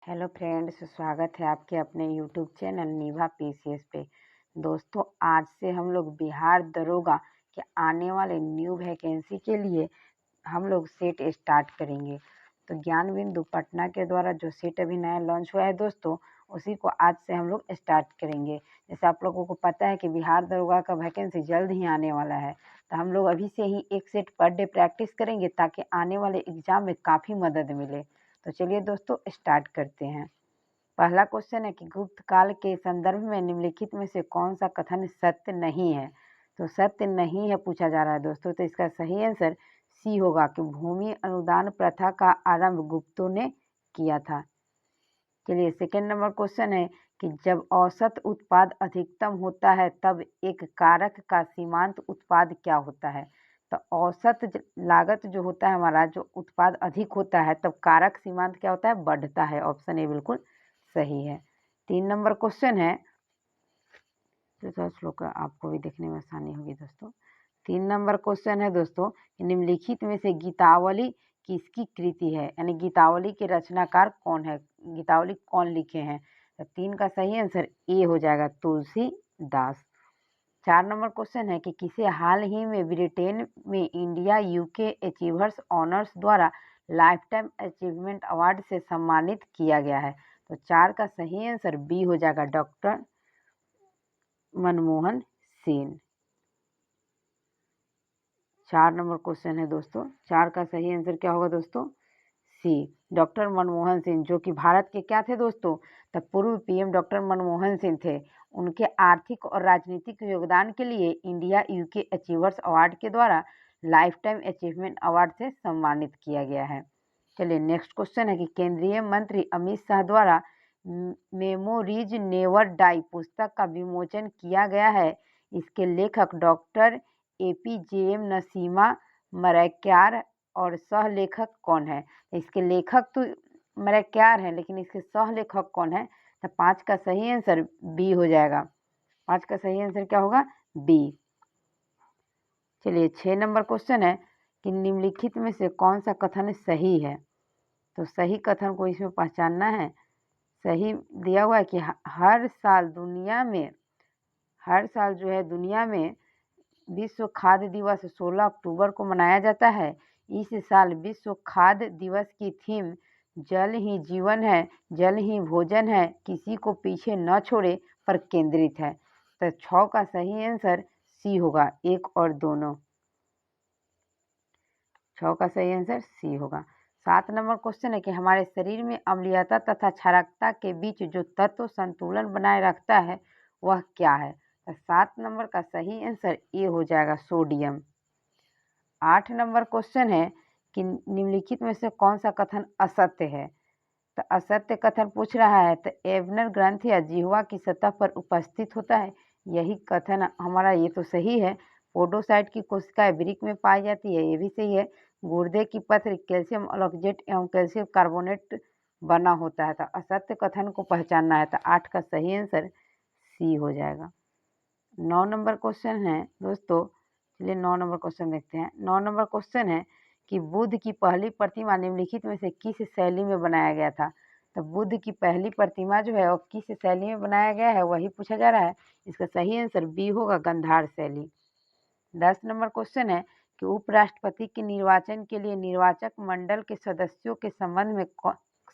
Hello friends, स्वागत है आपके अपने यूट्यूब चैनल निभा पीसीएस पे। दोस्तों, आज से हम लोग बिहार दरोगा के आने वाले न्यू वैकेंसी के लिए हम लोग सेट स्टार्ट करेंगे। तो ज्ञान बिंदु पटना के द्वारा जो सेट अभी नया लॉन्च हुआ है दोस्तों, उसी को आज से हम लोग स्टार्ट करेंगे। जैसे आप लोगों को पता है कि बिहार दरोगा का वैकेंसी जल्द ही आने वाला है, तो हम लोग अभी से ही एक सेट पर डे प्रैक्टिस करेंगे ताकि आने वाले एग्जाम में काफ़ी मदद मिले। तो चलिए दोस्तों, स्टार्ट करते हैं। पहला क्वेश्चन है कि गुप्त काल के संदर्भ में निम्नलिखित में से कौन सा कथन सत्य नहीं है। तो सत्य नहीं है पूछा जा रहा है दोस्तों, तो इसका सही आंसर सी होगा कि भूमि अनुदान प्रथा का आरंभ गुप्तों ने किया था। चलिए, सेकेंड नंबर क्वेश्चन है कि जब औसत उत्पाद अधिकतम होता है तब एक कारक का सीमांत उत्पाद क्या होता है। तो औसत लागत जो होता है हमारा, जो उत्पाद अधिक होता है तब कारक सीमांत क्या होता है, बढ़ता है। ऑप्शन ए बिल्कुल सही है। 3 नंबर क्वेश्चन है, तो थोड़ा स्लो कर, आपको भी देखने में आसानी होगी दोस्तों। 3 नंबर क्वेश्चन है दोस्तों, निम्नलिखित में से गीतावली किसकी कृति है, यानी गीतावली के रचनाकार कौन है, गीतावली कौन लिखे हैं। तो 3 का सही आंसर ए हो जाएगा, तुलसीदास। 4 नंबर क्वेश्चन है कि किसे हाल ही में ब्रिटेन में इंडिया यूके अचीवर्स ऑनर्स द्वारा लाइफ टाइम अचीवमेंट अवार्ड से सम्मानित किया गया है। तो 4 का सही आंसर बी हो जाएगा, doctor Manmohan Singh. 4 number question है दोस्तों, 4 का सही आंसर क्या होगा दोस्तों, सी, डॉक्टर मनमोहन सिंह, जो कि भारत के क्या थे दोस्तों, तब पूर्व पीएम डॉक्टर मनमोहन सिंह थे। उनके आर्थिक और राजनीतिक योगदान के लिए इंडिया यूके अचीवर्स अवार्ड के द्वारा लाइफ टाइम अचीवमेंट अवार्ड से सम्मानित किया गया है। चलिए, नेक्स्ट क्वेश्चन है कि केंद्रीय मंत्री अमित शाह द्वारा मेमोरीज नेवर डाई पुस्तक का विमोचन किया गया है। इसके लेखक डॉक्टर एपीजेएम नसीमा मरैक्यार और सह लेखक कौन है। इसके लेखक तो मरैक्यार है, लेकिन इसके सह लेखक कौन है। तो 5 का सही आंसर बी हो जाएगा। 5 का सही आंसर क्या होगा, बी। चलिए, 6 नंबर क्वेश्चन है कि निम्नलिखित में से कौन सा कथन सही है। तो सही कथन को इसमें पहचानना है। सही दिया हुआ है कि हर साल जो है दुनिया में विश्व खाद्य दिवस 16 अक्टूबर को मनाया जाता है। इस साल विश्व खाद्य दिवस की थीम जल ही जीवन है, जल ही भोजन है, किसी को पीछे न छोड़े पर केंद्रित है। तो 6 का सही आंसर सी होगा, एक और दोनों। 6 का सही आंसर सी होगा। 7 नंबर क्वेश्चन है कि हमारे शरीर में अम्लीयता तथा क्षारकता के बीच जो तत्व संतुलन बनाए रखता है वह क्या है। तो 7 नंबर का सही आंसर ए हो जाएगा, सोडियम। 8 नंबर क्वेश्चन है कि निम्नलिखित में से कौन सा कथन असत्य है। तो असत्य कथन पूछ रहा है। तो एवनर ग्रंथ या जिह्वा की सतह पर उपस्थित होता है, यही कथन हमारा, ये तो सही है। पोडोसाइट की कोशिकाएं वृक्क में पाई जाती है, ये भी सही है। गुर्दे की पथरी कैल्शियम ऑक्जेट एवं कैल्शियम कार्बोनेट बना होता है। तो असत्य कथन को पहचानना है। तो 8 का सही आंसर सी हो जाएगा। 9 नंबर क्वेश्चन है दोस्तों, चलिए 9 नंबर क्वेश्चन देखते हैं। 9 नंबर क्वेश्चन है कि बुद्ध की पहली प्रतिमा निम्नलिखित में से किस शैली में बनाया गया था। तो बुद्ध की पहली प्रतिमा जो है वो किस शैली में बनाया गया है, वही पूछा जा रहा है। इसका सही आंसर बी होगा, गांधार शैली। 10 नंबर क्वेश्चन है कि उपराष्ट्रपति के निर्वाचन के लिए निर्वाचक मंडल के सदस्यों के संबंध में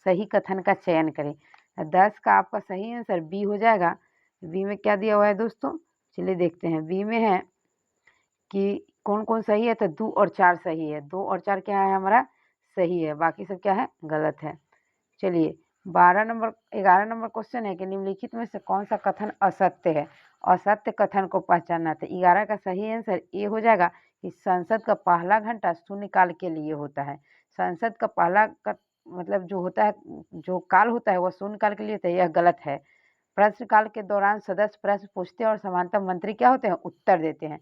सही कथन का चयन करें। 10 का आपका सही आंसर बी हो जाएगा। बी में क्या दिया हुआ है दोस्तों, चलिए देखते हैं। बी में है कि कौन कौन सही है। तो 2 और 4 सही है। 2 और 4 क्या है हमारा, सही है, बाकी सब क्या है, गलत है। चलिए, 11 नंबर क्वेश्चन है कि निम्नलिखित में से कौन सा कथन असत्य है। असत्य कथन को पहचानना था। 11 का सही आंसर ए हो जाएगा कि संसद का पहला घंटा शून्यकाल के लिए होता है। संसद का पहला मतलब जो होता है, जो काल होता है, वह शून्यकाल के लिए होता है, यह गलत है। प्रश्नकाल के दौरान सदस्य प्रश्न पूछते हैं और समांतर मंत्री क्या होते हैं, उत्तर देते हैं।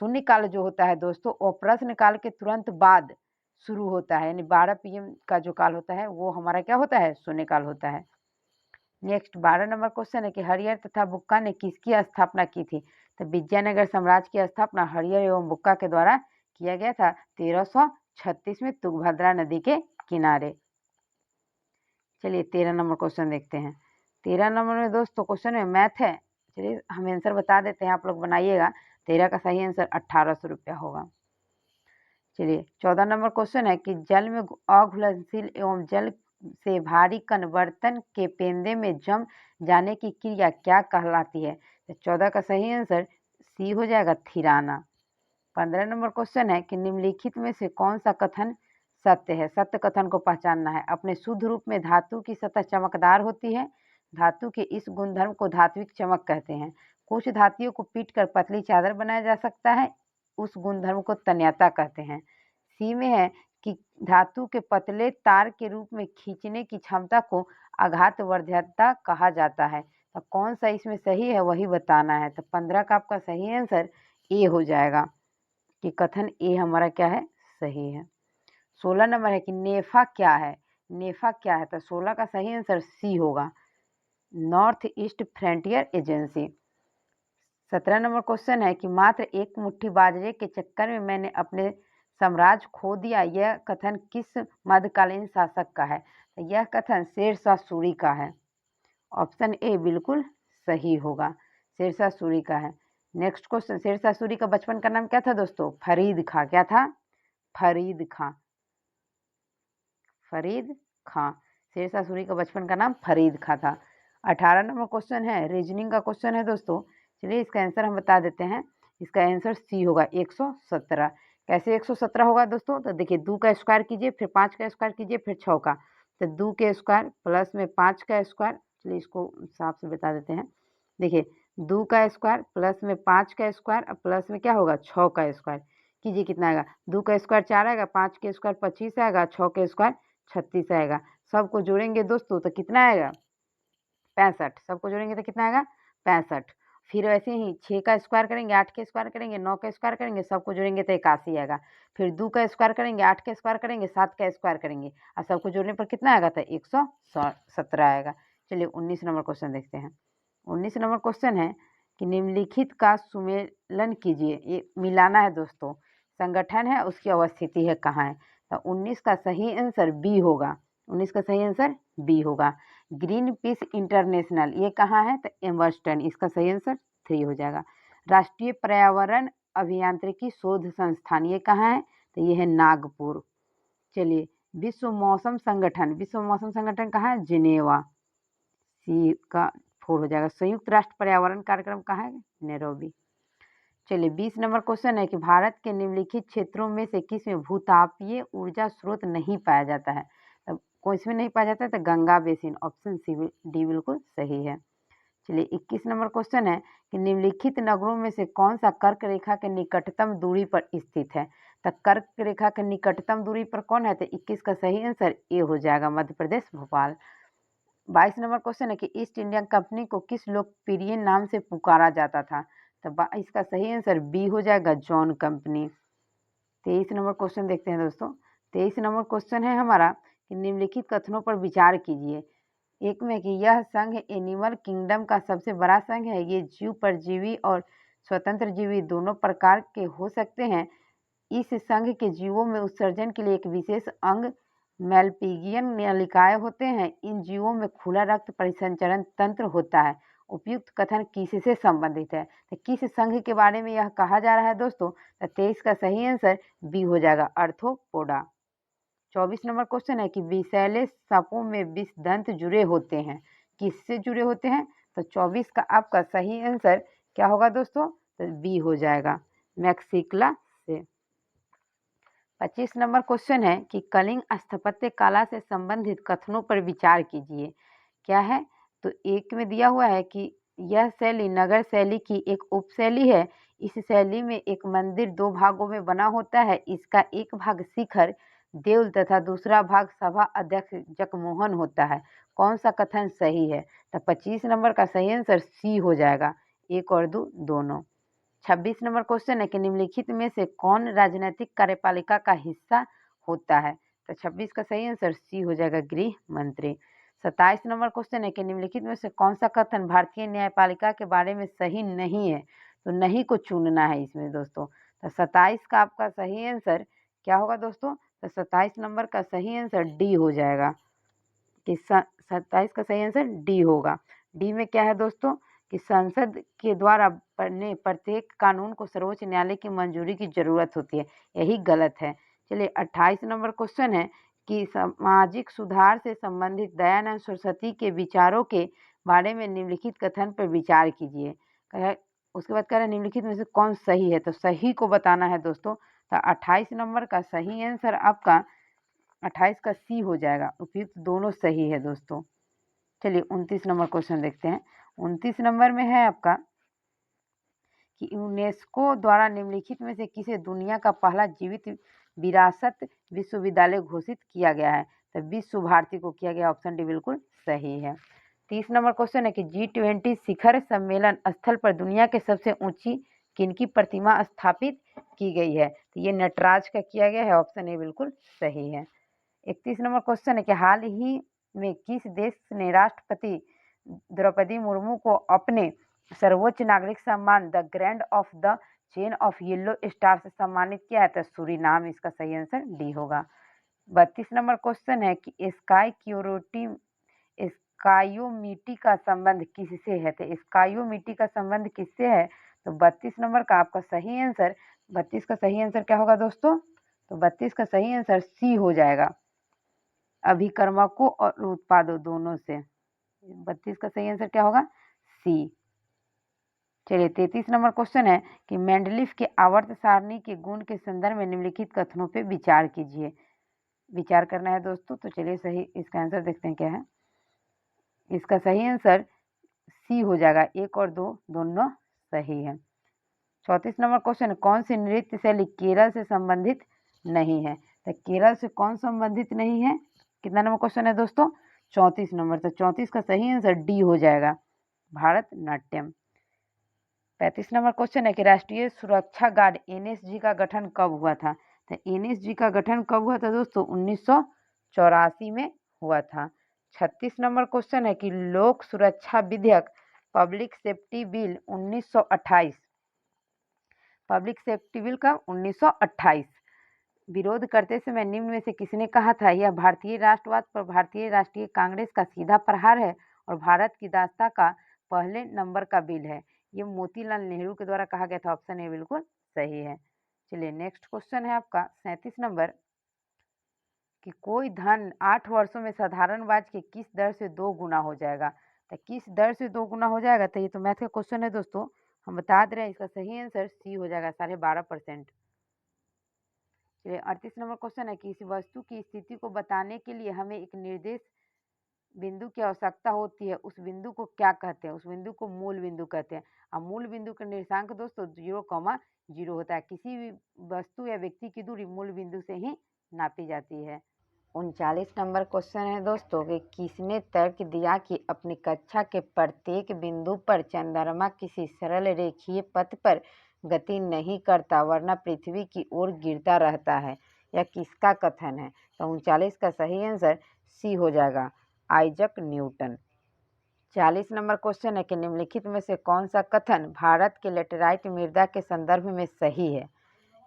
शून्यकाल जो होता है दोस्तों, वो प्रश्नकाल के तुरंत बाद शुरू होता है, यानी 12 पीएम का जो काल होता है वो हमारा क्या होता है, शून्यकाल होता है। नेक्स्ट 12 नंबर क्वेश्चन है कि हरियर तथा बुक्का ने किसकी स्थापना की थी। तो विजयनगर साम्राज्य की स्थापना हरियर एवं बुक्का के द्वारा किया गया था 1336 में तुंगभद्रा नदी के किनारे। चलिए 13 नंबर क्वेश्चन देखते हैं। 13 नंबर में दोस्तों क्वेश्चन में मैथ है। चलिए हम आंसर बता देते हैं, आप लोग बनाइएगा। 13 का सही आंसर 1800 रुपया होगा। चलिए 14 नंबर क्वेश्चन है कि जल में अघुलनशील एवं जल से भारी कण बर्तन के पेंदे में जम जाने की क्रिया क्या कहलाती है? तो 14 का सही आंसर सी हो जाएगा, थिराना। 15 नंबर क्वेश्चन है कि निम्नलिखित में से कौन सा कथन सत्य है? सत्य कथन को पहचानना है। अपने शुद्ध रूप में धातु की सतह चमकदार होती है। धातु के इस गुणधर्म को धात्विक चमक कहते हैं। कुछ धातुओं को पीटकर पतली चादर बनाया जा सकता है, उस गुणधर्म को तन्यता कहते हैं। सी में है कि धातु के पतले तार के रूप में खींचने की क्षमता को आघातवर्ध्यता कहा जाता है। तो कौन सा इसमें सही है वही बताना है। तो 15 का आपका सही आंसर ए हो जाएगा कि कथन ए हमारा क्या है, सही है। 16 नंबर है कि नेफा क्या है? नेफा क्या है? तो 16 का सही आंसर सी होगा, north east frontier agency. 17 number question है कि मात्र एक मुट्ठी बाजरे के चक्कर में मैंने अपने साम्राज्य खो दिया, यह कथन किस मध्यकालीन शासक का है? तो यह कथन शेरशाह सूरी का है। ऑप्शन ए बिल्कुल सही होगा, शेरशाह सूरी का है। नेक्स्ट क्वेश्चन, शेरशाह सूरी का बचपन का नाम क्या था दोस्तों? फरीद खां। क्या था? फरीद खां। फरीद खां। शेरशाह सूरी का बचपन का नाम फरीद खां था। 18 नंबर क्वेश्चन है, रीजनिंग का क्वेश्चन है दोस्तों। चलिए इसका आंसर हम बता देते हैं। इसका आंसर सी होगा, 117। कैसे 117 होगा दोस्तों? तो देखिए 2 का स्क्वायर कीजिए, फिर 5 का स्क्वायर कीजिए, फिर 6 का। तो 2 के स्क्वायर प्लस में 5 का स्क्वायर। चलिए इसको साफ से बता देते हैं। देखिए 2 का स्क्वायर प्लस में 5 का स्क्वायर और प्लस में क्या होगा, 6 का स्क्वायर। कीजिए कितना आएगा? 2 का स्क्वायर 4 आएगा, 5 के स्क्वायर 25 आएगा, 6 के स्क्वायर 36 आएगा। सबको जोड़ेंगे दोस्तों तो कितना आएगा? 65। सबको जोड़ेंगे तो कितना आएगा? 65। फिर ऐसे ही 6 का स्क्वायर करेंगे, 8 के स्क्वायर करेंगे, 9 का स्क्वायर करेंगे, सबको जोड़ेंगे तो 81 आएगा। फिर 2 का स्क्वायर करेंगे, 8 का स्क्वायर करेंगे, 7 का स्क्वायर करेंगे और सबको जोड़ने पर कितना आएगा? तो 117 आएगा। चलिए 19 नंबर क्वेश्चन देखते हैं। 19 नंबर क्वेश्चन है कि निम्नलिखित का सुमेलन कीजिए। ये मिलाना है दोस्तों। संगठन है, उसकी अवस्थिति है कहाँ है? तो 19 का सही आंसर बी होगा। 19 का सही आंसर बी होगा। ग्रीन पीस इंटरनेशनल ये कहाँ है? तो एम्बर्स्टन। इसका सही आंसर 3 हो जाएगा। राष्ट्रीय पर्यावरण अभियांत्रिकी शोध संस्थान ये कहाँ है? तो ये है नागपुर। चलिए विश्व मौसम संगठन कहाँ है? जिनेवा। सी का 4 हो जाएगा। संयुक्त राष्ट्र पर्यावरण कार्यक्रम कहाँ है? नैरोबी। चलिए 20 नंबर क्वेश्चन है कि भारत के निम्नलिखित क्षेत्रों में से किस में भूतापीय ऊर्जा स्रोत नहीं पाया जाता है? तो कौन इसमें नहीं पाया जाता है? तो Ganga basin. Option C D बिल्कुल सही है। चलिए 21 नंबर क्वेश्चन है कि निम्नलिखित नगरों में से कौन सा कर्क रेखा के निकटतम दूरी पर स्थित है? तो कर्क रेखा के निकटतम दूरी पर कौन है? तो 21 का सही आंसर ए हो जाएगा, मध्य प्रदेश भोपाल। 22 नंबर क्वेश्चन है कि ईस्ट इंडिया कंपनी को किस लोकप्रिय नाम से पुकारा जाता था? तो इसका सही आंसर बी हो जाएगा, जॉन कंपनी। 23 नंबर क्वेश्चन देखते हैं दोस्तों। 23 नंबर क्वेश्चन है हमारा कि निम्नलिखित कथनों पर विचार कीजिए। एक में कि यह संघ एनिमल किंगडम का सबसे बड़ा संघ है, ये जीव परजीवी और स्वतंत्र जीवी दोनों प्रकार के हो सकते हैं। इस संघ के जीवों में उत्सर्जन के लिए एक विशेष अंग मैल्पिगियन नलिकाएं होते हैं। इन जीवों में खुला रक्त परिसंचरण तंत्र होता है। उपयुक्त कथन किससे संबंधित है? तो किस संघ के बारे में यह कहा जा रहा है दोस्तों? तो 23 का सही आंसर बी हो जाएगा, अर्थोपोडा। 24 नंबर क्वेश्चन है कि विषैले सांपों में विषदंत जुड़े होते हैं, किससे जुड़े होते हैं? तो 24 का आपका सही आंसर क्या होगा दोस्तों? तो बी हो जाएगा, मैक्सिकला से। 25 नंबर क्वेश्चन है कि कलिंग स्थापत्य कला से संबंधित कथनों पर विचार कीजिए। क्या है? तो एक में दिया हुआ है कि यह शैली नगर शैली की एक उपशैली है। इस शैली में एक मंदिर 2 भागों में बना होता है। इसका एक भाग शिखर देउल तथा दूसरा भाग सभा अध्यक्ष जगमोहन होता है। कौन सा कथन सही है? तो 25 नंबर का सही आंसर सी हो जाएगा, 1 और 2 दोनों। 26 नंबर क्वेश्चन है कि निम्नलिखित में से कौन राजनीतिक कार्यपालिका का हिस्सा होता है? तो 26 का सही आंसर सी हो जाएगा, गृह मंत्री। 27 नंबर क्वेश्चन है कि निम्नलिखित में से कौन सा कथन भारतीय न्यायपालिका के बारे में सही नहीं है? तो नहीं को चुनना है इसमें दोस्तों। तो 27 का आपका सही आंसर क्या होगा दोस्तों? तो 27 नंबर का सही आंसर डी हो जाएगा कि 27 का सही आंसर डी होगा। डी में क्या है दोस्तों कि संसद के द्वारा बनने प्रत्येक कानून को सर्वोच्च न्यायालय की मंजूरी की जरूरत होती है, यही गलत है। चलिए 28 नंबर क्वेश्चन है कि सामाजिक सुधार से संबंधित दयानंद सरस्वती के विचारों के बारे में निम्नलिखित कथन पर विचार कीजिए। उसके बाद कह रहे हैं निम्नलिखित में से कौन सही है, तो सही को बताना है दोस्तों। तो 28 नंबर का सही आंसर आपका 28 का सी हो जाएगा। उपयुक्त दोनों सही है दोस्तों। चलिए 29 नंबर क्वेश्चन देखते हैं। 29 नंबर में है आपका कि यूनेस्को द्वारा निम्नलिखित में से किसे दुनिया का पहला जीवित विरासत विश्वविद्यालय घोषित किया गया है, तो विश्व भारती को किया गया। ऑप्शन डी बिल्कुल सही है। 30 नंबर क्वेश्चन है कि G20 शिखर सम्मेलन स्थल पर दुनिया के सबसे ऊंची किनकी प्रतिमा स्थापित की गई है, तो ये नटराज का किया गया है। ऑप्शन ए बिल्कुल सही है। 31 नंबर क्वेश्चन है कि हाल ही में किस देश ने राष्ट्रपति द्रौपदी मुर्मू को अपने सर्वोच्च नागरिक सम्मान the grand of the chain of yellow star से सम्मानित किया है, तो सूरीनाम इसका सही आंसर डी होगा। 32 नंबर क्वेश्चन है कि स्कायोमिटी का संबंध किससे है, तो स्कायोमिटी का संबंध किससे है, तो 32 नंबर का आपका सही आंसर 32 का सही आंसर क्या होगा दोस्तों, तो 32 का सही आंसर सी हो जाएगा। अभिकर्मकों और उत्पादों दोनों से 32 का सही आंसर क्या होगा, सी। चलिए 33 नंबर क्वेश्चन है कि मेंडलीफ के आवर्त सारणी के गुण के संदर्भ में निम्नलिखित कथनों पे विचार कीजिए। विचार करना है दोस्तों, तो चलिए सही इसका आंसर देखते हैं क्या है। इसका सही आंसर सी हो जाएगा। 1 और 2 दोनों सही है। 34 नंबर क्वेश्चन है कौन सी नृत्य शैली केरल से संबंधित नहीं है, तो केरल से कौन संबंधित नहीं है। कितना नंबर क्वेश्चन है दोस्तों, 34 नंबर। तो 34 का सही आंसर डी हो जाएगा, भारतनाट्यम। 35 नंबर क्वेश्चन है कि राष्ट्रीय सुरक्षा गार्ड एनएसजी का गठन कब हुआ था, तो एनएसजी का गठन कब हुआ था दोस्तों, 1984 में हुआ था। 36 नंबर क्वेश्चन है कि लोक सुरक्षा विधेयक public safety bill 1928 public safety bill का 1928 विरोध करते समय निम्न में से किसने कहा था यह भारतीय राष्ट्रवाद पर भारतीय राष्ट्रीय कांग्रेस का सीधा प्रहार है और भारत की दास्ता का पहले नंबर का बिल है। ये मोतीलाल नेहरू के द्वारा कहा गया था। ऑप्शन ए बिल्कुल सही है। चलिए नेक्स्ट क्वेश्चन है आपका 37 नंबर कि कोई धन 8 वर्षों में साधारण ब्याज के किस दर से 2 गुना हो जाएगा, तो किस दर से 2 गुना हो जाएगा, तो ये तो मैथ का क्वेश्चन है दोस्तों, हम बता दे रहे हैं। इसका सही आंसर सी हो जाएगा, 12.5%। चलिए 38 नंबर क्वेश्चन है कि इस वस्तु की स्थिति को बताने के लिए हमें एक निर्देश बिंदु की आवश्यकता होती है, उस बिंदु को क्या कहते हैं, उस बिंदु को मूल बिंदु कहते हैं। अब मूल बिंदु का निर्देशांक दोस्तों 0,0 होता है। किसी भी वस्तु या व्यक्ति की दूरी मूल बिंदु से ही नापी जाती है। 39 नंबर क्वेश्चन है दोस्तों कि किसने तर्क दिया कि अपनी कक्षा के प्रत्येक बिंदु पर चंद्रमा किसी सरल रेखीय पथ पर गति नहीं करता वरना पृथ्वी की ओर गिरता रहता है, यह किसका कथन है, तो 39 का सही आंसर सी हो जाएगा, आइजक न्यूटन। 40 नंबर क्वेश्चन है कि निम्नलिखित में से कौन सा कथन भारत के लेटेराइट मृदा के संदर्भ में सही है।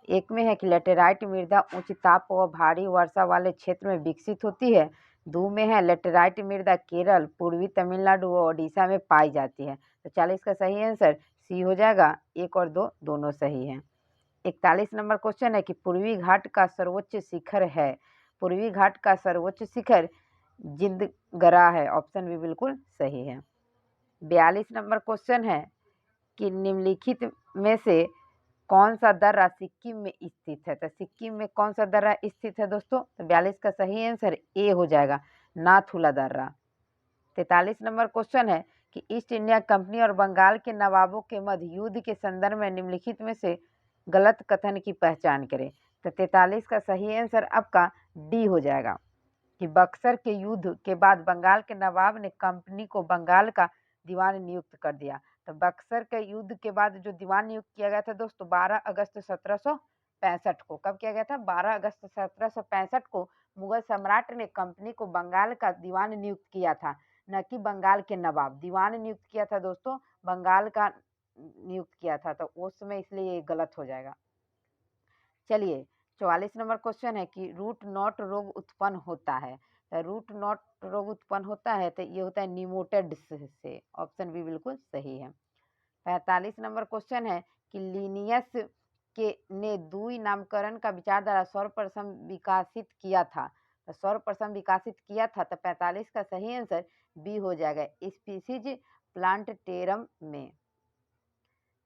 एक में है कि लेटेराइट मृदा उच्च ताप व भारी वर्षा वाले क्षेत्र में विकसित होती है। 2 में है लेटेराइट मृदा केरल, पूर्वी तमिलनाडु व ओडिशा में पाई जाती है। तो 40 का सही आंसर सी हो जाएगा। 1 और 2 दोनों सही हैं। 41 नंबर क्वेश्चन है कि पूर्वी घाट का सर्वोच्च शिखर है। पूर्वी घाट का सर्वोच्च शिखर जिंदगरा है। ऑप्शन बी बिल्कुल सही है। 42 नंबर क्वेश्चन है कि निम्नलिखित में से कौन सा दर्रा सिक्किम में स्थित है, तो सिक्किम में कौन सा दर्रा स्थित है दोस्तों, तो 42 का सही आंसर ए हो जाएगा, नाथुला दर्रा। 43 नंबर क्वेश्चन है कि ईस्ट इंडिया कंपनी और बंगाल के नवाबों के मध्य युद्ध के संदर्भ में निम्नलिखित में से गलत कथन की पहचान करें, तो 43 का सही आंसर आपका डी हो जाएगा कि बक्सर के युद्ध के बाद बंगाल के नवाब ने कंपनी को बंगाल का दीवान नियुक्त कर दिया। तो बक्सर के युद्ध के बाद जो दीवान नियुक्त किया गया था दोस्तों 12 अगस्त 1765 को, कब किया गया था, 12 अगस्त 1765 को मुगल सम्राट ने कंपनी को बंगाल का दीवान नियुक्त किया था, न कि बंगाल के नवाब। दीवान नियुक्त किया था दोस्तों, बंगाल का नियुक्त किया था, तो उस समय इसलिए ये गलत हो जाएगा। चलिए 44 नंबर क्वेश्चन है कि रूट नॉट रोग उत्पन्न होता है, तो रूट नॉट रोग उत्पन्न होता है तो ये होता है निमोटेड्स से। ऑप्शन बी बिल्कुल सही है। 45 नंबर क्वेश्चन है कि लिनियस के ने द्वि नामकरण का विचारधारा सर्वप्रथम विकसित किया था। तो सर्वप्रथम विकसित किया था तो 45 का सही आंसर बी हो जाएगा, स्पीसीज प्लांटेरम में।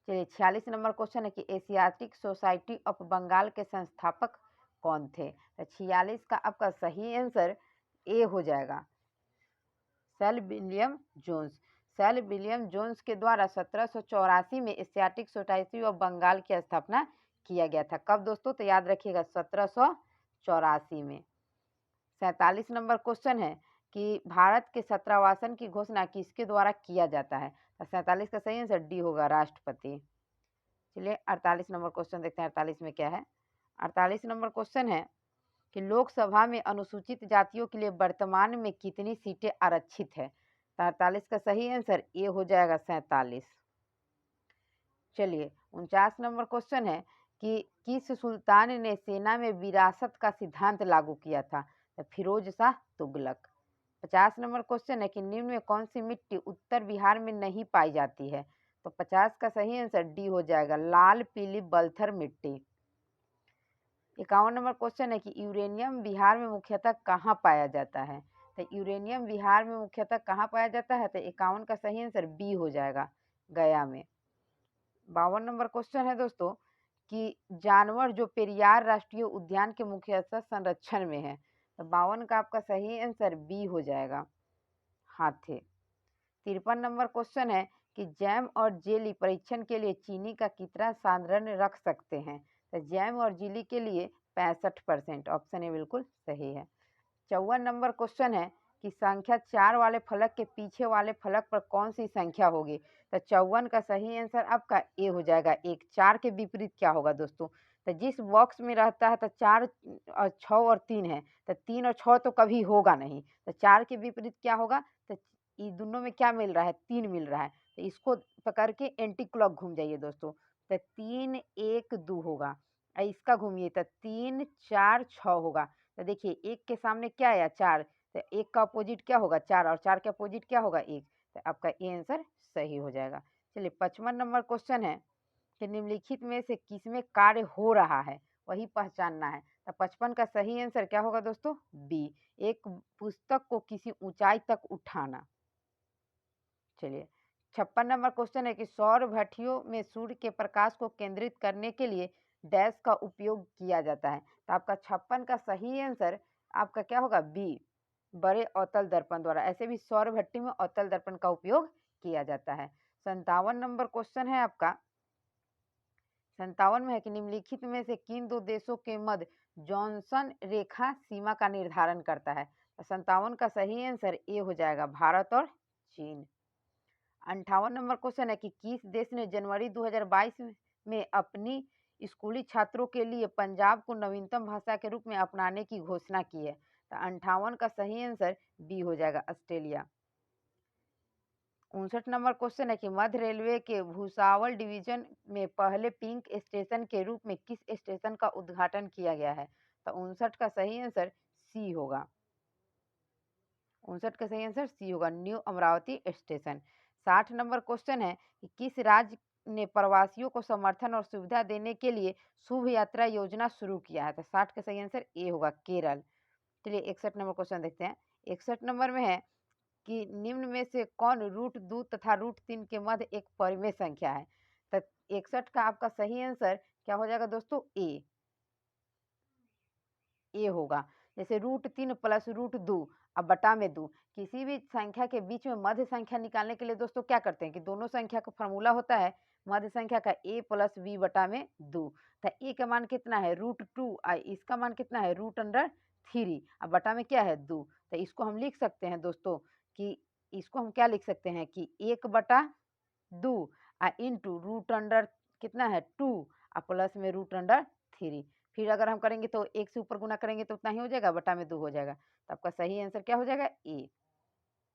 चलिए 46 नंबर क्वेश्चन है कि एशियाटिक सोसाइटी ऑफ बंगाल के संस्थापक कौन थे। तो 46 का आपका सही आंसर ए हो जाएगा, sir William Jones. Sir William Jones के द्वारा 1784 में एशियाटिक सोसाइटी ऑफ बंगाल की स्थापना किया गया था। कब दोस्तों, तो याद रखिएगा 1784 में। 47 नंबर क्वेश्चन है कि भारत के छात्रावासन की घोषणा किसके द्वारा किया जाता है। तो 47 का सही आंसर डी होगा, राष्ट्रपति। चलिए 48 नंबर क्वेश्चन देखते हैं 48 में क्या है। 48 नंबर क्वेश्चन है कि लोकसभा में अनुसूचित जातियों के लिए वर्तमान में कितनी सीटें आरक्षित है। तो 48 का सही आंसर ए हो जाएगा, 47। चलिए 49 नंबर क्वेश्चन है कि किस सुल्तान ने सेना में विरासत का सिद्धांत लागू किया था। तो फिरोज शाह तुगलक। 50 नंबर क्वेश्चन है कि निम्न में कौन सी मिट्टी उत्तर बिहार में नहीं पाई जाती है। तो 50 का सही आंसर डी हो जाएगा, लाल पीली बलथर मिट्टी। 51 नंबर क्वेश्चन है कि यूरेनियम बिहार में मुख्यतः कहाँ पाया जाता है। तो यूरेनियम बिहार में मुख्यतः कहाँ पाया जाता है। तो 51 का सही आंसर बी हो जाएगा, गया में। 52 नंबर क्वेश्चन है दोस्तों कि जानवर जो पेरियार राष्ट्रीय उद्यान के मुख्यतः संरक्षण में है। तो 52 का आपका सही आंसर बी हो जाएगा, हाथी। 53 नंबर क्वेश्चन है कि जैम और जेली परीक्षण के लिए चीनी का कितना सांद्रण रख सकते हैं। तो जैम और जेली के लिए 65%। ऑप्शन ए बिल्कुल सही है। 54 नंबर क्वेश्चन है कि संख्या 4 वाले फलक के पीछे वाले फलक पर कौन सी संख्या होगी। तो 54 का सही आंसर आपका ए हो जाएगा, 1। 4 के विपरीत क्या होगा दोस्तों, तो जिस बॉक्स में रहता है तो 4 और 6 और 3 है, तो 3 और 6 तो कभी होगा नहीं। तो 4 के विपरीत क्या होगा, तो ये दोनों में क्या मिल रहा है, 3 मिल रहा है। तो इसको पकड़ के एंटी क्लॉक घूम जाइए दोस्तों, तो 3 1 2 होगा। इसका घूमिए तो 3 4 6 होगा। तो देखिए 1 के सामने क्या आया, 4। तो 1 का अपोजिट क्या होगा, 4, और 4 का अपोजिट क्या होगा, 1। तो आपका ये आंसर सही हो जाएगा। चलिए 55 नंबर क्वेश्चन है कि निम्नलिखित में से किसमें कार्य हो रहा है वही पहचानना है। तो 55 का सही आंसर क्या होगा दोस्तों, बी, एक पुस्तक को किसी ऊंचाई तक उठाना। चलिए 56 नंबर क्वेश्चन है कि सौर भट्टियों में सूर्य के प्रकाश को केंद्रित करने के लिए डैश का उपयोग किया जाता है। तो आपका 56 का सही आंसर आपका क्या होगा, बी, बड़े अवतल दर्पण द्वारा। ऐसे भी सौर भट्टी में अवतल दर्पण का उपयोग किया जाता है। 57 नंबर क्वेश्चन है आपका, 57 में है कि निम्नलिखित में से किन दो देशों के मध्य जॉनसन रेखा सीमा का निर्धारण करता है। 57 का सही आंसर ए हो जाएगा, भारत और चीन। 58 नंबर क्वेश्चन है कि किस देश ने जनवरी 2022 में अपनी स्कूली छात्रों के लिए पंजाब को नवीनतम भाषा के रूप में अपनाने की घोषणा की है। तो 58 का सही आंसर बी हो जाएगा, ऑस्ट्रेलिया। 59 नंबर क्वेश्चन है कि मध्य रेलवे के भुसावल डिवीजन में पहले पिंक स्टेशन के रूप में किस स्टेशन का उद्घाटन किया गया है। तो 59 का सही आंसर सी होगा, 59 का सही आंसर सी होगा, new Amravati station. 60 number question है कि किस राज्य ने प्रवासियों को समर्थन और सुविधा देने के लिए शुभ यात्रा योजना शुरू किया है। तो 60 का सही आंसर ए होगा, केरल। चलिए 61 नंबर क्वेश्चन देखते हैं। 61 नंबर में है कि निम्न में से कौन रूट 2 तथा रूट 3 के मध्य एक परिमेय संख्या है। तो 61 का आपका सही आंसर क्या हो जाएगा दोस्तों, ए होगा। जैसे रूट 3 प्लस रूट 2 अब बटा में 2, किसी भी संख्या के बीच में मध्य संख्या निकालने के लिए दोस्तों क्या करते हैं कि दोनों संख्या का फॉर्मूला होता है मध्य संख्या का a प्लस बी बटा में 2। तो ए का मान कितना है, रूट 2, इसका मान कितना है, रूट अंडर 3, अब बटा में क्या है, 2। तो इसको हम लिख सकते हैं दोस्तों कि इसको हम क्या लिख सकते हैं कि 1/2 इंटू रूट अंडर कितना है 2 और प्लस में रूट अंडर 3। फिर अगर हम करेंगे तो 1 से ऊपर गुना करेंगे तो उतना ही हो जाएगा, बटा में 2 हो जाएगा। तो आपका सही आंसर क्या हो जाएगा, ए।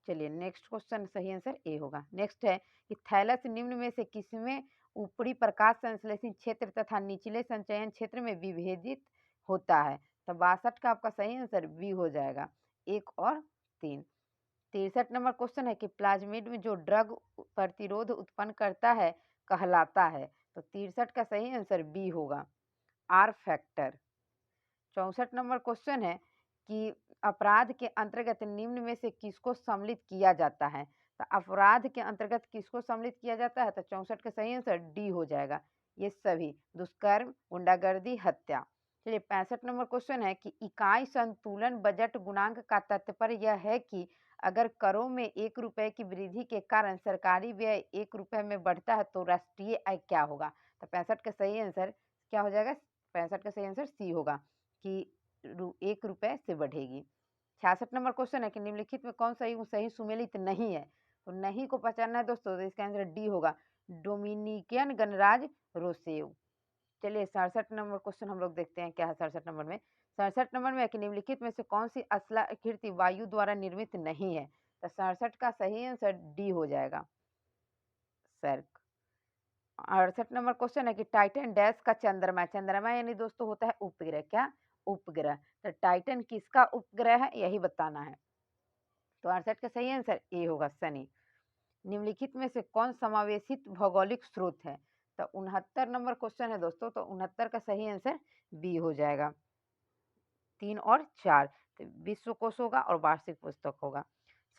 चलिए नेक्स्ट क्वेश्चन, सही आंसर ए होगा। नेक्स्ट है कि थैलस निम्न में से किसमें ऊपरी प्रकाश संश्लेषण क्षेत्र तथा निचले संचयन क्षेत्र में विभेदित होता है। तो 62 का आपका सही आंसर बी हो जाएगा, 1 और 3। 63 नंबर क्वेश्चन है कि प्लाज्मिड में जो ड्रग प्रतिरोध उत्पन्न करता है कहलाता है। तो 63 का सही आंसर बी होगा, आर फैक्टर। 64 नंबर क्वेश्चन है कि अपराध के अंतर्गत निम्न में से किसको सम्मिलित किया जाता है। तो अपराध के अंतर्गत किसको सम्मिलित किया जाता है, तो 64 का सही आंसर डी हो जाएगा, ये सभी दुष्कर्म, गुंडागर्दी, हत्या। चलिए 65 नंबर क्वेश्चन है कि इकाई संतुलन बजट गुणांक का तात्पर्य यह है कि अगर करों में 1 रुपए की वृद्धि के कारण सरकारी व्यय 1 रुपए में बढ़ता है तो राष्ट्रीय आय क्या होगा। तो 65 का सही आंसर क्या हो जाएगा, 65 का सही आंसर सी होगा कि 1 रुपए से बढ़ेगी। 66 नंबर क्वेश्चन है कि निम्नलिखित में कौन सा युग सही सुमेलित नहीं है। तो नहीं को पहचानना है दोस्तों, तो इसका आंसर डी होगा, डोमिनिकन गणराज्य रोसेव। चलिए 67 नंबर क्वेश्चन हम लोग देखते हैं क्या है 67 नंबर में। 67 नंबर में है कि निम्नलिखित में से कौन सी अश्लाकृति वायु द्वारा निर्मित नहीं है। तो 67 का सही आंसर डी हो जाएगा, सर्क। 68 नंबर क्वेश्चन है कि टाइटन डैश का चंद्रमा, चंद्रमा यानी दोस्तों होता है उपग्रह, क्या उपग्रह। तो टाइटन किसका उपग्रह है यही बताना है। तो 68 का सही आंसर ए होगा, शनि। निम्नलिखित में से कौन समावेशित भौगोलिक स्रोत है। तो 69 नंबर क्वेश्चन है दोस्तों, तो 69 का सही आंसर बी हो जाएगा, 3 और 4। तो विश्व कोश होगा और वार्षिक पुस्तक होगा।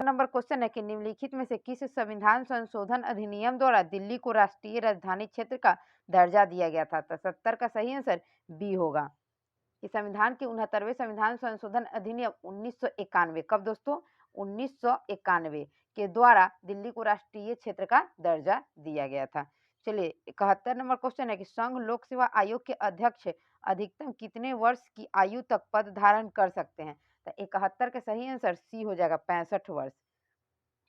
नंबर क्वेश्चन है कि निम्नलिखित में से किस संविधान संशोधन अधिनियम द्वारा दिल्ली को राष्ट्रीय राजधानी क्षेत्र का दर्जा दिया गया था। तो 70 का सही आंसर बी होगा, कि संविधान के 69वें संविधान संशोधन अधिनियम 1991, कब दोस्तों, 1991 के द्वारा दिल्ली को राष्ट्रीय क्षेत्र का दर्जा दिया गया था। चलिए 71 नंबर क्वेश्चन है कि संघ लोक सेवा आयोग के अध्यक्ष अधिकतम कितने वर्ष की आयु तक पद धारण कर सकते हैं। तो 71 का सही आंसर सी हो जाएगा, 65 वर्ष।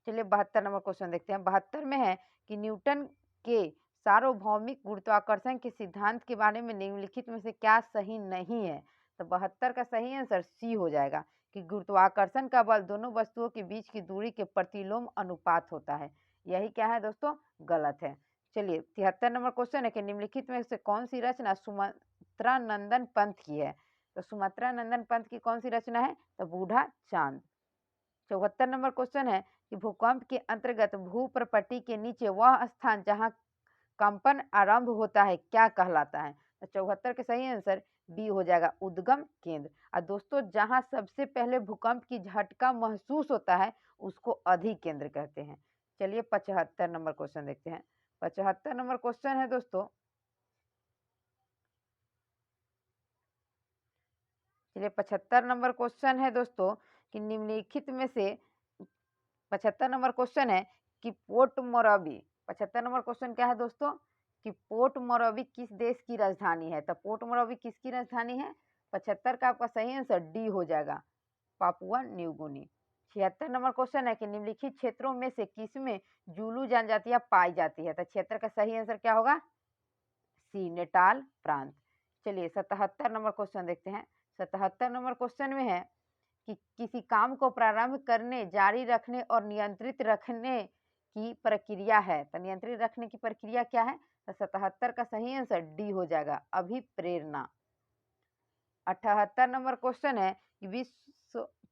चलिए 72 नंबर क्वेश्चन देखते हैं। 72 में है कि न्यूटन के सार्वभौमिक गुरुत्वाकर्षण के सिद्धांत के बारे में निम्नलिखित में से क्या सही नहीं है। तो 72 का सही आंसर सी हो जाएगा, कि गुरुत्वाकर्षण का बल दोनों वस्तुओं के बीच की दूरी के प्रतिलोम अनुपात होता है। यही क्या है दोस्तों, गलत है। चलिए 73 नंबर क्वेश्चन है कि निम्नलिखित में से कौन सी रचना सुमित्रा नंदन पंत की है। तो सुमित्रा नंदन पंत की कौन सी रचना है, तो बूढ़ा चांद। 74 नंबर क्वेश्चन है कि भूकंप के अंतर्गत भूप्रपट्टी के नीचे वह स्थान जहां कंपन आरंभ होता है क्या कहलाता है। तो 74 के सही आंसर बी हो जाएगा, उद्गम केंद्र। और दोस्तों जहां सबसे पहले भूकंप की झटका महसूस होता है उसको अधिकेंद्र कहते हैं। चलिए 75 नंबर क्वेश्चन देखते हैं। 75 नंबर क्वेश्चन है दोस्तों, चलिए 75 नंबर क्वेश्चन है दोस्तों कि निम्नलिखित में से 75 नंबर क्वेश्चन है कि पोर्ट मोरबी, 75 नंबर क्वेश्चन क्या है दोस्तों, कि पोर्ट मोरबी किस देश की राजधानी है। तो पोर्ट मोरबी किसकी राजधानी है, 75 का आपका सही आंसर डी हो जाएगा, Papua New Guinea. 76 number question है कि निम्नलिखित क्षेत्रों में से किसमें जूलू जनजातियां पाई जाती है। तो 76 का सही आंसर क्या होगा, सी, नेटाल प्रांत। चलिए 77 नंबर क्वेश्चन देखते हैं। 77 नंबर क्वेश्चन में है कि किसी काम को प्रारंभ करने, जारी रखने और नियंत्रित रखने की प्रक्रिया है। तो नियंत्रित रखने की प्रक्रिया क्या है। तो 77 का सही आंसर डी हो जाएगा, अभिप्रेरणा। 78 नंबर क्वेश्चन है कि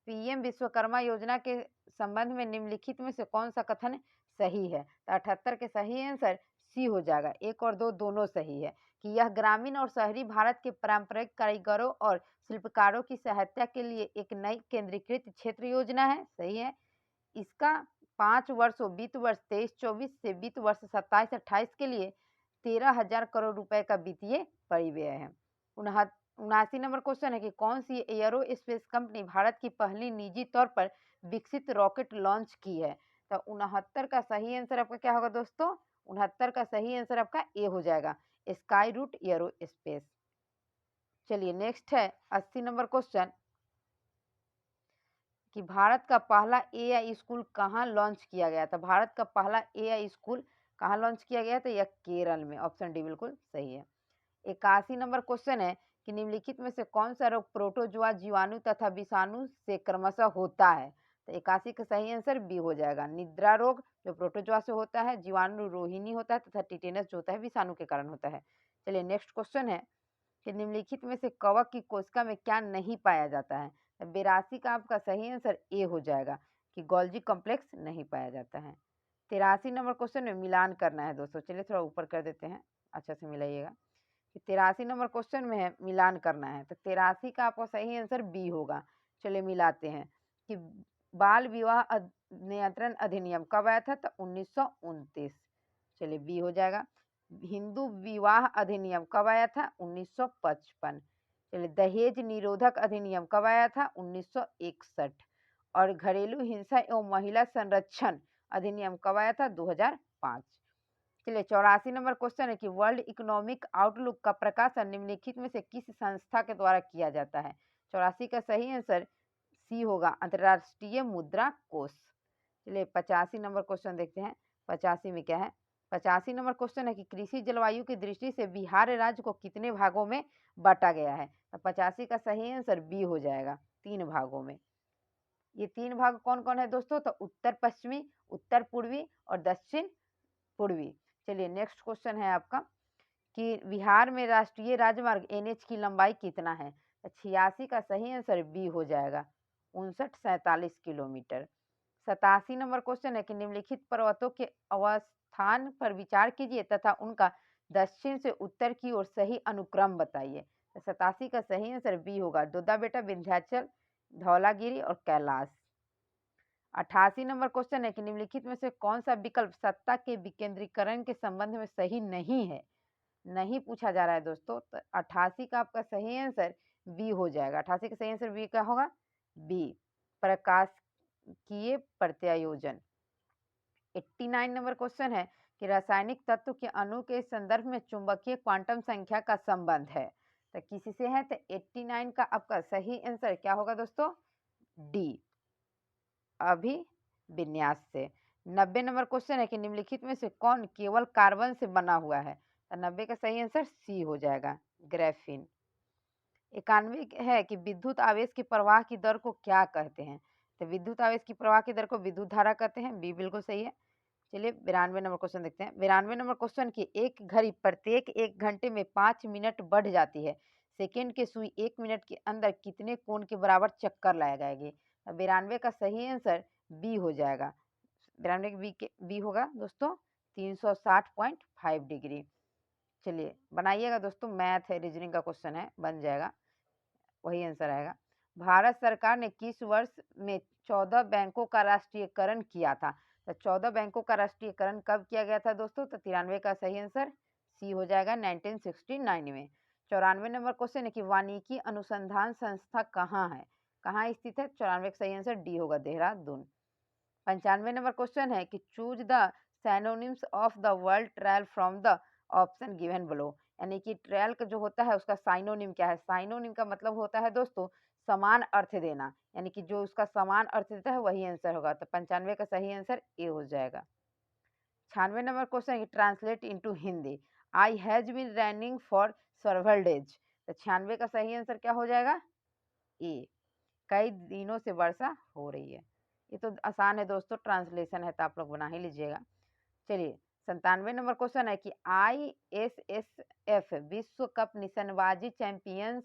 पीएम विश्वकर्मा योजना के संबंध में निम्नलिखित में से कौन सा कथन सही है। तो 78 के सही आंसर सी हो जाएगा, 1 और 2 दोनों सही है, कि यह ग्रामीण और शहरी भारत के पारंपरिक कारीगरों और शिल्पकारों की सहायता के लिए एक नई केंद्रीकृत क्षेत्र योजना है, सही है। इसका 5 वर्षों वित्त वर्ष 23-24 से वित्त वर्ष 27-28 के लिए 13,000 करोड़ रुपए का वित्तीय परिव्यय है। 79 नंबर क्वेश्चन है कि कौन सी एयरोस्पेस कंपनी भारत की पहली निजी तौर पर विकसित रॉकेट लॉन्च की है। तो 69 का सही आंसर आपका क्या होगा दोस्तों, 69 का सही आंसर आपका ए हो जाएगा, स्काई रूट एयरोस्पेस। चलिए नेक्स्ट है 80 नंबर क्वेश्चन, कि भारत का पहला एआई स्कूल कहाँ लॉन्च किया गया था। भारत का पहला एआई स्कूल कहाँ लॉन्च किया गया था, यह केरल में, ऑप्शन डी बिल्कुल सही है। 81 नंबर क्वेश्चन है कि निम्नलिखित में से कौन सा रोग प्रोटोजोआ, जीवाणु तथा विषाणु से क्रमशः होता है। तो 81 का सही आंसर बी हो जाएगा, निद्रा रोग जो प्रोटोजोआ से होता है, जीवाणु रोहिणी होता है तथा टिटेनस जो होता है विषाणु के कारण होता है। चलिए नेक्स्ट क्वेश्चन है कि निम्नलिखित में से कवक की कोशिका में क्या नहीं पाया जाता है। 82 का आपका सही आंसर ए हो जाएगा कि गोल्जी कॉम्प्लेक्स नहीं पाया जाता है। 83 नंबर क्वेश्चन में मिलान करना है दोस्तों, चलिए थोड़ा ऊपर कर देते हैं, अच्छा से मिलाइएगा। 83 नंबर क्वेश्चन में है मिलान करना है, तो 83 का आपका सही आंसर बी होगा। चलिए मिलाते हैं कि बाल विवाह नियंत्रण अधिनियम कब आया था, तो 1929। चलिए बी हो जाएगा। हिंदू विवाह अधिनियम कब आया था, 1955। चलिए दहेज निरोधक अधिनियम कब आया था, 1961। और घरेलू हिंसा एवं महिला संरक्षण अधिनियम कब आया था, 2005। चलिए 84 नंबर क्वेश्चन है कि वर्ल्ड इकोनॉमिक आउटलुक का प्रकाशन निम्नलिखित में से किस संस्था के द्वारा किया जाता है। 84 का सही आंसर सी होगा, अंतर्राष्ट्रीय मुद्रा कोष। चलिए 85 नंबर क्वेश्चन देखते हैं, 85 में क्या है। 85 नंबर क्वेश्चन है कि कृषि जलवायु की दृष्टि से बिहार राज्य को कितने भागों में बांटा गया है, तो 85 का सही आंसर बी हो जाएगा, 3 भागों में। ये 3 भाग कौन कौन है दोस्तों, तो उत्तर पश्चिमी, उत्तर पूर्वी और दक्षिण पूर्वी। चलिए नेक्स्ट क्वेश्चन है आपका कि बिहार में राष्ट्रीय राजमार्ग एनएच की लंबाई कितना है, 86 का सही आंसर बी हो जाएगा, 5947 किलोमीटर। 87 नंबर क्वेश्चन है कि निम्नलिखित पर्वतों के अवस्थान पर विचार कीजिए तथा उनका दक्षिण से उत्तर की ओर सही अनुक्रम बताइए। 87 का सही आंसर बी होगा, दोदा बेटा, विंध्याचल, धौलागिरी और कैलाश। 88 नंबर क्वेश्चन है कि निम्नलिखित में से कौन सा विकल्प सत्ता के विकेंद्रीकरण के संबंध में सही नहीं है, नहीं पूछा जा रहा है दोस्तों, तो 88 का आपका सही आंसर बी हो जाएगा। 88 का सही आंसर बी क्या होगा, बी, प्रकाशिकीय प्रत्यायोजन। 89 नंबर क्वेश्चन है कि रासायनिक तत्व के अणु के संदर्भ में चुंबकीय क्वांटम संख्या का संबंध है, तो किसी से है, तो 89 का आपका सही आंसर क्या होगा दोस्तों, डी, अभिविन्यास से। 90 नंबर क्वेश्चन है कि निम्नलिखित में से कौन केवल कार्बन से बना हुआ है, तो 90 का सही आंसर सी हो जाएगा, ग्रेफीन। 91 है कि विद्युत आवेश की प्रवाह की दर को क्या कहते हैं, तो विद्युत आवेश की प्रवाह की दर को विद्युत धारा कहते हैं, बी बिल्कुल सही है। चलिए 92 नंबर क्वेश्चन देखते हैं। 92 नंबर क्वेश्चन की एक घड़ी प्रत्येक 1 घंटे में 5 मिनट बढ़ जाती है, सेकेंड की सुई 1 मिनट के अंदर कितने कोण के बराबर चक्कर लगाएगी, 92 का सही आंसर बी हो जाएगा, 92 के बी होगा दोस्तों, 360.5 डिग्री। चलिए बनाइएगा दोस्तों, मैथ है, रीजनिंग का क्वेश्चन है, बन जाएगा, वही आंसर आएगा। भारत सरकार ने किस वर्ष में 14 बैंकों का राष्ट्रीयकरण किया था, तो 14 बैंकों का राष्ट्रीयकरण कब किया गया था दोस्तों, तो 93 का सही आंसर सी हो जाएगा, 1969 में। 94 नंबर क्वेश्चन है कि वानिकी अनुसंधान संस्था कहाँ है, कहाँ स्थित है, 94 का सही आंसर डी होगा, देहरादून। 95 नंबर क्वेश्चन है कि choose the synonyms of the word trial from the option given below, यानी कि ट्रायल का जो होता है उसका साइनोनिम क्या है। साइनोनिम का मतलब होता है दोस्तों समान अर्थ देना, यानी कि जो उसका समान अर्थ देता है वही आंसर होगा, तो 95 का सही आंसर ए हो जाएगा। 96 नंबर क्वेश्चन है कि translate into Hindi, I has been running for several days, तो 96 का सही आंसर क्या हो जाएगा, ए, कई दिनों से वर्षा हो रही है। ये तो आसान है दोस्तों, ट्रांसलेशन है तो आप लोग बना ही लीजिएगा। चलिए 97 नंबर क्वेश्चन है कि ISSF विश्व कप निशानेबाजी चैंपियंस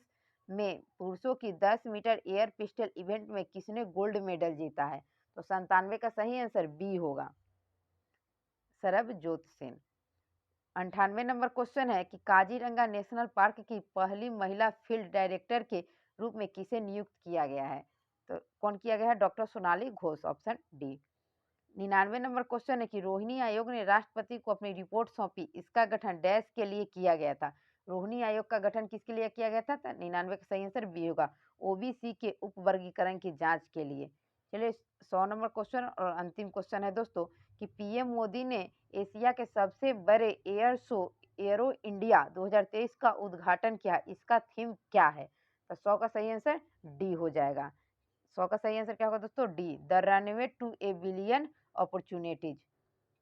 में पुरुषों की 10 मीटर एयर पिस्टल इवेंट में किसने गोल्ड मेडल जीता है, तो 97 का सही आंसर बी होगा, सरबजोत सिंह। 98 नंबर क्वेश्चन है कि काजीरंगा नेशनल पार्क की पहली महिला फील्ड डायरेक्टर के रूप में किसे नियुक्त किया गया है, तो कौन किया गया है, doctor Sonali Ghosh, option D. 99 number question है कि रोहिणी आयोग ने राष्ट्रपति को अपनी रिपोर्ट सौंपी, इसका गठन डैश के लिए किया गया था, रोहिणी आयोग का गठन किसके लिए किया गया था, तो 99 का सही आंसर बी होगा, ओबीसी के उप वर्गीकरण की जांच के लिए। चलिए 100 नंबर क्वेश्चन और अंतिम क्वेश्चन है दोस्तों कि पीएम मोदी ने एशिया के सबसे बड़े एयर शो एरो इंडिया 2023 का उद्घाटन किया, इसका थीम क्या है, तो 100 का सही आंसर डी हो जाएगा, 100 का सही आंसर क्या होगा दोस्तों, D, the runway to a billion opportunities.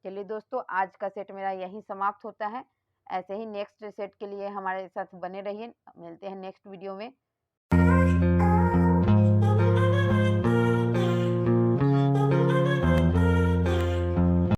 चलिए दोस्तों आज का सेट मेरा यहीं समाप्त होता है, ऐसे ही नेक्स्ट सेट के लिए हमारे साथ बने रहिए, मिलते हैं नेक्स्ट वीडियो में।